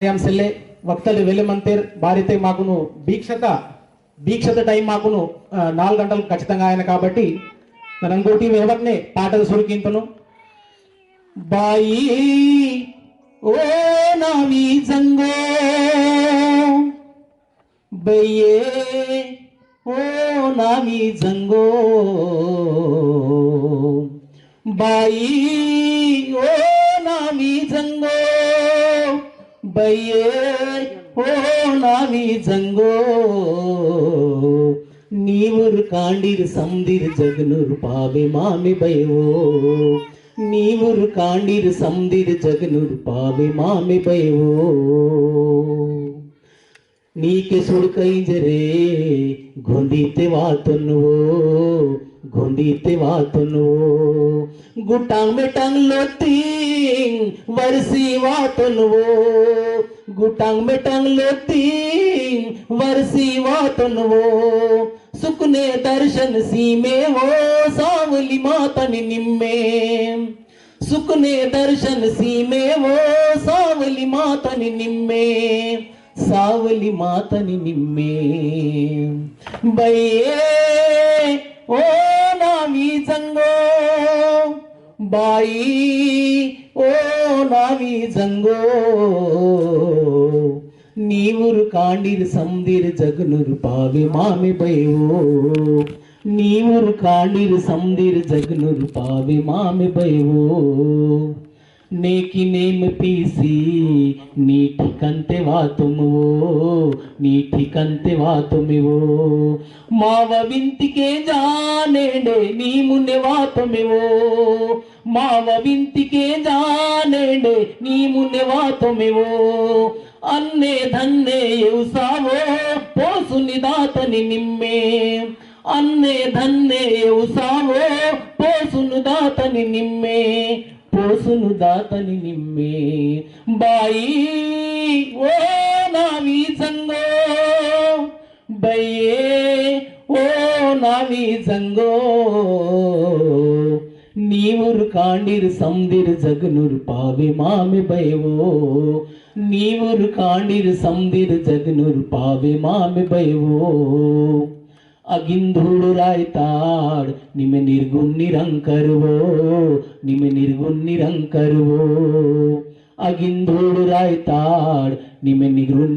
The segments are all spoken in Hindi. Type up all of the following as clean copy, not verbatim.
ಸೆಲ್ಲೆ ವಕ್ತಲು వెలుమంతేర్ భారితే మాకును దీక్షత టైం మాకును 4 గంటలు ఖచ్చితంగా ఆయన కాబట్టి నరంగోటి వేవట్నే పాటలు సురికింతను బాయి ఓ నావి జంగో బయ్యే ఓ నావి జంగో బాయి ఓ నావి జంగో बये ओ नावी जंगो नीवुर कांडीर समदीर जगनुर पावे मामे बयो नीवुर कांडीर समदीर जगनुर पावे मामे बयो नीके सुड़कई जरे घोंदीते वातनो गुटांग में टांग लोतीं वर्षी वातनो गुटांग में टांग लोतीं वर्षी वातनो सुकने दर्शन सीमे वो सावली मातनी निम्मे सुकने दर्शन सीमे वो सावली मातनी निम्मे सावली मातनी निम्मे बये ओ नावी जंगो बाई ओ नावी जंगो नीवुर कांडीर समदीर जगनुर पावे मामे बयो नीवुर कांडीर समदीर जगनुर पावे मामे बयो नेकी नेम पीसी नीठी कंते वा तुमवो माव विंति के जाने डे नी मुने वा तुमवो माव विंति के जाने डे नी मुने वा तुमवो अन्ने धन्ने युसावो पोसुनि दातनि निम्मे अन्ने धन्ने युसावो पोसुनु दातनि निम्मे पोसुनु दातनि निम्मे बाई ओ नावी जंगो बये ओ नावी जंगो नीवुर कांडीर समदीर जगनुर पावे मामे बयो नीवुर कांडीर समदीर जगनुर पावे मामे बयो अगिंधूड़ रायताड़ निमे निर्गुण निरंकरवो अगिंधूड़ रायताड़ निमे निर्गुण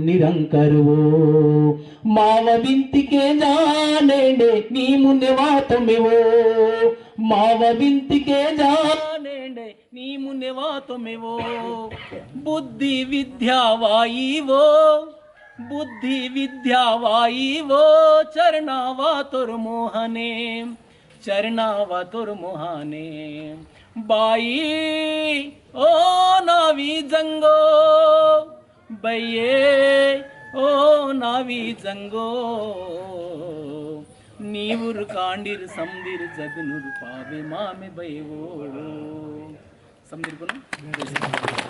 निरंकरवो माव विंति के जाने डे नी मुने वातमेवो माव विंति के जाने डे नी मुने वातमेवो बुद्धि विद्या वाई वो बुद्धि विद्या वाई वो चरणावा तुर मोहने बाई ओ नावी जंगो बये ओ नावी जंगो नीवुर कांडीर समदीर जगनुर पावे मामे बयो समदीर को